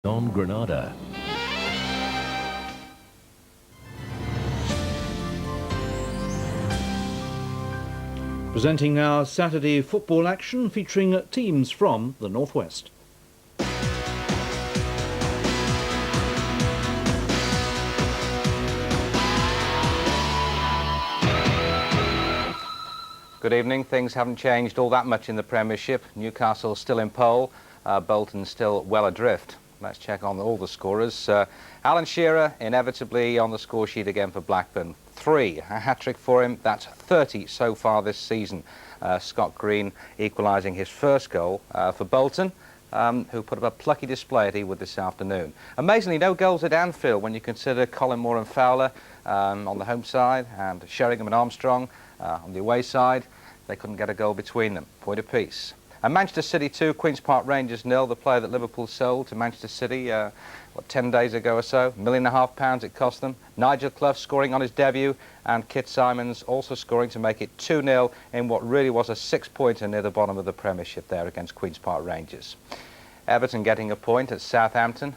on Granada. Presenting now Saturday football action featuring teams from the Northwest. Good evening. Things haven't changed all that much in the Premiership. Newcastle still in pole, Bolton still well adrift. Let's check on all the scorers. Alan Shearer inevitably on the score sheet again for Blackburn. 3, a hat-trick for him. That's 30 so far this season. Scott Green equalising his first goal for Bolton, who put up a plucky display at Ewood this afternoon. Amazingly, no goals at Anfield when you consider Colin Moore and Fowler on the home side and Sheringham and Armstrong on the away side. They couldn't get a goal between them. Point apiece. And Manchester City 2, Queen's Park Rangers 0. The player that Liverpool sold to Manchester City, 10 days ago or so. £1.5 million it cost them. Nigel Clough scoring on his debut, and Kit Symons also scoring to make it 2-0 in what really was a 6-pointer near the bottom of the Premiership there against Queen's Park Rangers. Everton getting a point at Southampton.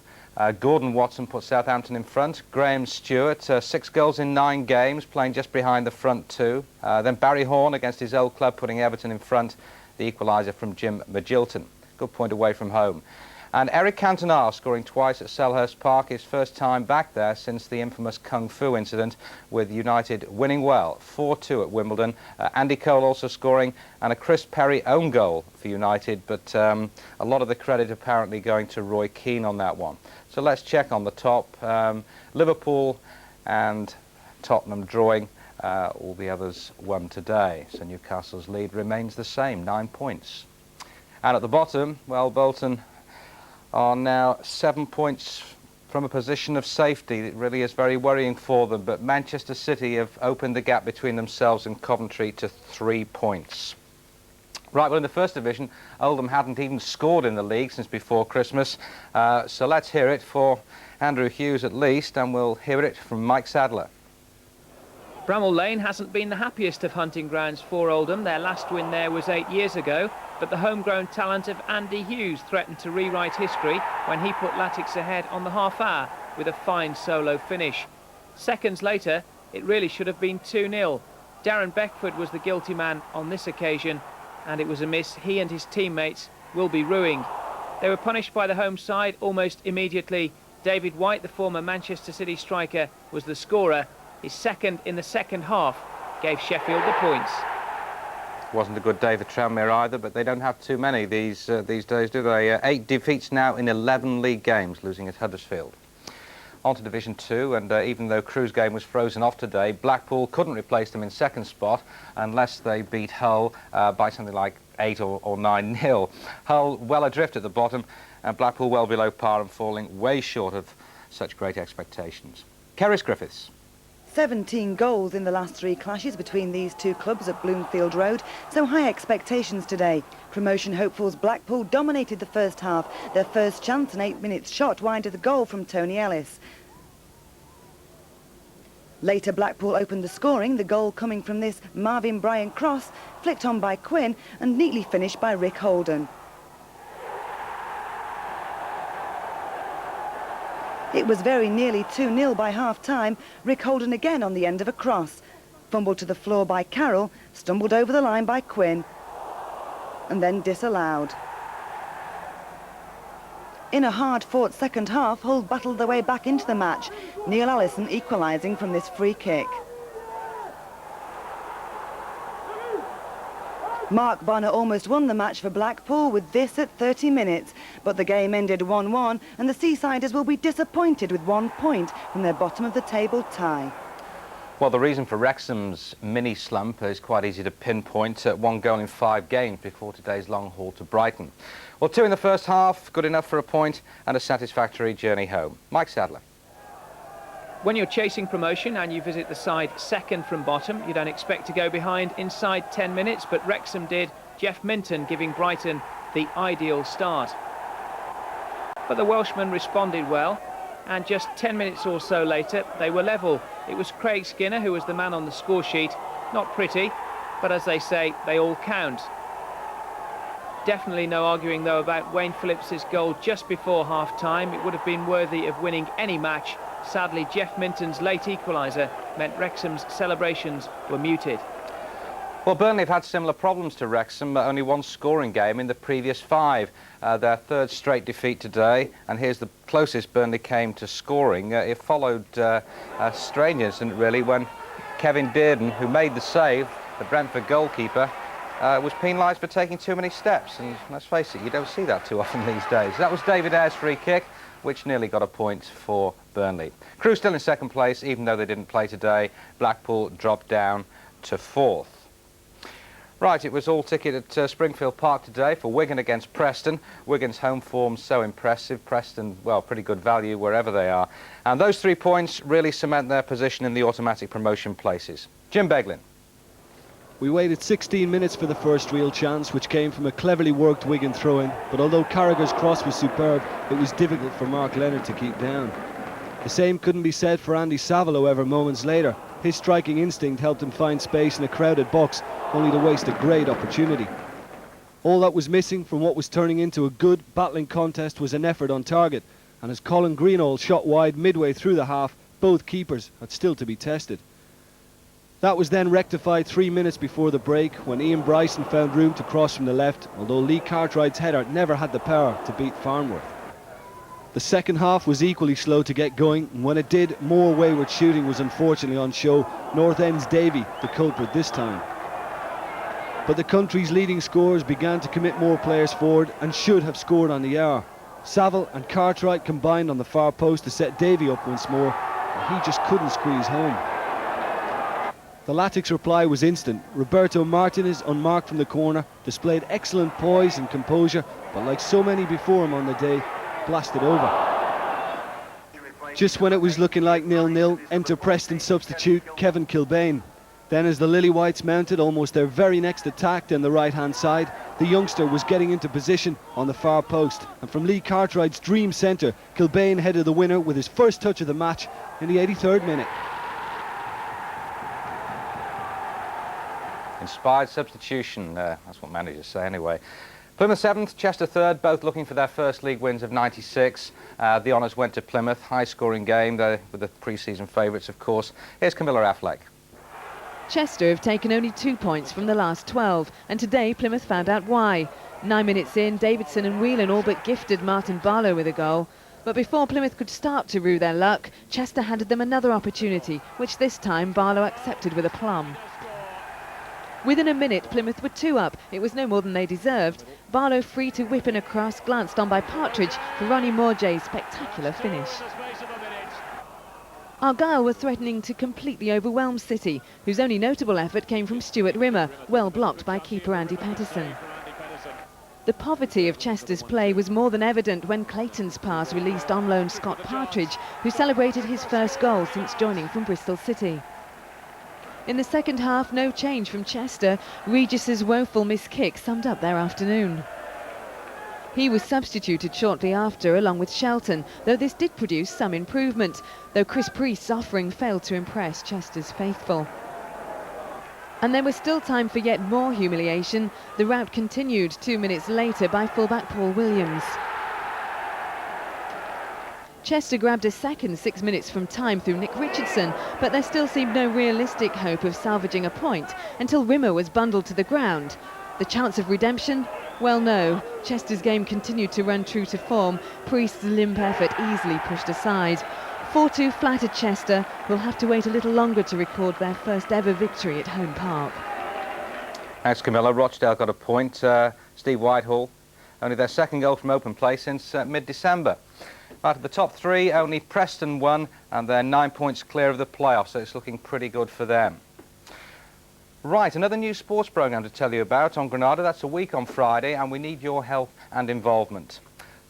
Gordon Watson put Southampton in front. Graham Stewart, 6 goals in 9 games, playing just behind the front two. Then Barry Horn against his old club, putting Everton in front. The equaliser from Jim Magilton. Good point away from home. And Eric Cantona scoring twice at Selhurst Park, his first time back there since the infamous Kung Fu incident, with United winning well, 4-2 at Wimbledon. Andy Cole also scoring, and a Chris Perry own goal for United, but a lot of the credit apparently going to Roy Keane on that one. So let's check on the top. Liverpool and Tottenham drawing. All the others won today, so Newcastle's lead remains the same, 9 points. And at the bottom, well, Bolton are now 7 points from a position of safety. It really is very worrying for them, but Manchester City have opened the gap between themselves and Coventry to 3 points. Right, well, in the First Division, Oldham hadn't even scored in the league since before Christmas, so let's hear it for Andrew Hughes at least, and we'll hear it from Mike Sadler. Bramall Lane hasn't been the happiest of hunting grounds for Oldham. Their last win there was 8 years ago, but the homegrown talent of Andy Hughes threatened to rewrite history when he put Latics ahead on the half hour with a fine solo finish. Seconds later, it really should have been 2-0. Darren Beckford was the guilty man on this occasion, and it was a miss he and his teammates will be ruined. They were punished by the home side almost immediately. David White, the former Manchester City striker, was the scorer. His second in the second half gave Sheffield the points. Wasn't a good day for Tranmere either, but they don't have too many these days, do they? 8 defeats now in 11 league games, losing at Huddersfield. On to Division 2, and even though Crew's game was frozen off today, Blackpool couldn't replace them in second spot unless they beat Hull by something like 8 or 9-0. Hull well adrift at the bottom, and Blackpool well below par and falling way short of such great expectations. Kerris Griffiths. 17 goals in the last 3 clashes between these two clubs at Bloomfield Road, so high expectations today. Promotion hopefuls Blackpool dominated the first half, their first chance an 8 minutes shot wide of the goal from Tony Ellis. Later Blackpool opened the scoring, the goal coming from this Marvin Bryan cross, flicked on by Quinn and neatly finished by Rick Holden. It was very nearly 2-0 by half-time. Rick Holden again on the end of a cross. Fumbled to the floor by Carroll, stumbled over the line by Quinn, and then disallowed. In a hard-fought second half, Hull battled their way back into the match, Neil Allison equalising from this free kick. Mark Bonner almost won the match for Blackpool with this at 30 minutes, but the game ended 1-1 and the Seasiders will be disappointed with 1 point from their bottom of the table tie. Well, the reason for Wrexham's mini slump is quite easy to pinpoint. 1 goal in 5 games before today's long haul to Brighton. Well, 2 in the first half, good enough for a point and a satisfactory journey home. Mike Sadler. When you're chasing promotion and you visit the side second from bottom, you don't expect to go behind inside 10 minutes, but Wrexham did. Jeff Minton giving Brighton the ideal start. But the Welshmen responded well, and just 10 minutes or so later, they were level. It was Craig Skinner who was the man on the score sheet. Not pretty, but as they say, they all count. Definitely no arguing, though, about Wayne Phillips' goal just before half-time. It would have been worthy of winning any match. Sadly, Jeff Minton's late equaliser meant Wrexham's celebrations were muted. Well, Burnley have had similar problems to Wrexham, only one scoring game in the previous 5. Their third straight defeat today, and here's the closest Burnley came to scoring. It followed a strange incident, really, when Kevin Dearden, who made the save, the Brentford goalkeeper, was penalised for taking too many steps, and let's face it, you don't see that too often these days. That was David Ayer's free kick, which nearly got a point for Burnley. Crewe still in second place, even though they didn't play today. Blackpool dropped down to 4th. Right, it was all ticket at Springfield Park today for Wigan against Preston. Wigan's home form so impressive. Preston, well, pretty good value wherever they are. And those 3 points really cement their position in the automatic promotion places. Jim Beglin. We waited 16 minutes for the first real chance, which came from a cleverly worked Wigan throw-in. But although Carragher's cross was superb, it was difficult for Mark Leonard to keep down. The same couldn't be said for Andy Saville, however, moments later. His striking instinct helped him find space in a crowded box, only to waste a great opportunity. All that was missing from what was turning into a good, battling contest was an effort on target, and as Colin Greenall shot wide midway through the half, both keepers had still to be tested. That was then rectified 3 minutes before the break, when Ian Bryson found room to cross from the left, although Lee Cartwright's header never had the power to beat Farnworth. The second half was equally slow to get going, and when it did, more wayward shooting was unfortunately on show. North End's Davy, the culprit this time. But the country's leading scorers began to commit more players forward and should have scored on the hour. Saville and Cartwright combined on the far post to set Davy up once more, and he just couldn't squeeze home. The Latics' reply was instant. Roberto Martinez, unmarked from the corner, displayed excellent poise and composure, but like so many before him on the day, blasted over. Just when it was looking like 0-0, enter Preston substitute Kevin Kilbane. Then as the Lily Whites mounted almost their very next attack down the right-hand side, the youngster was getting into position on the far post, and from Lee Cartwright's dream centre, Kilbane headed the winner with his first touch of the match in the 83rd minute. Inspired substitution, that's what managers say anyway. Plymouth 7th, Chester 3rd, both looking for their first league wins of 96. The honours went to Plymouth, high-scoring game, with the pre-season favourites, of course. Here's Camilla Affleck. Chester have taken only 2 points from the last 12, and today Plymouth found out why. 9 minutes in, Davidson and Whelan all but gifted Martin Barlow with a goal. But before Plymouth could start to rue their luck, Chester handed them another opportunity, which this time Barlow accepted with aplomb. Within a minute, Plymouth were 2 up. It was no more than they deserved. Barlow, free to whip in a cross, glanced on by Partridge for Ronnie Morjay's spectacular finish. Argyle were threatening to completely overwhelm City, whose only notable effort came from Stuart Rimmer, well blocked by keeper Andy Patterson. The poverty of Chester's play was more than evident when Clayton's pass released on loan Scott Partridge, who celebrated his first goal since joining from Bristol City. In the second half, no change from Chester. Regis's woeful missed kick summed up their afternoon. He was substituted shortly after, along with Shelton, though this did produce some improvement, though Chris Priest's offering failed to impress Chester's faithful. And there was still time for yet more humiliation. The rout continued 2 minutes later by fullback Paul Williams. Chester grabbed a second 6 minutes from time through Nick Richardson, but there still seemed no realistic hope of salvaging a point until Rimmer was bundled to the ground. The chance of redemption? Well, no. Chester's game continued to run true to form. Priest's limp effort easily pushed aside. 4-2 flattered Chester, who'll have to wait a little longer to record their first ever victory at home park. Thanks, Camilla. Rochdale got a point. Steve Whitehall, only their second goal from open play since mid-December. Out of the top 3, only Preston won, and they're 9 points clear of the playoffs, so it's looking pretty good for them. Right, another new sports programme to tell you about on Granada. That's a week on Friday, and we need your help and involvement.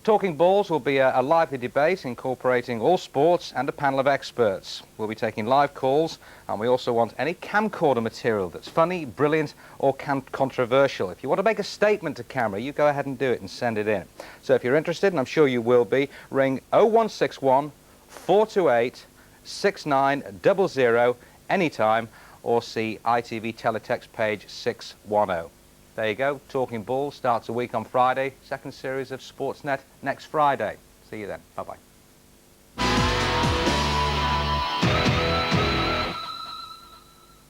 Talking Balls will be a lively debate incorporating all sports and a panel of experts. We'll be taking live calls, and we also want any camcorder material that's funny, brilliant or controversial. If you want to make a statement to camera, you go ahead and do it and send it in. So if you're interested, and I'm sure you will be, ring 0161 428 6900 anytime, or see ITV Teletext page 610. There you go. Talking Ball starts a week on Friday. Second series of Sportsnet next Friday. See you then. Bye-bye.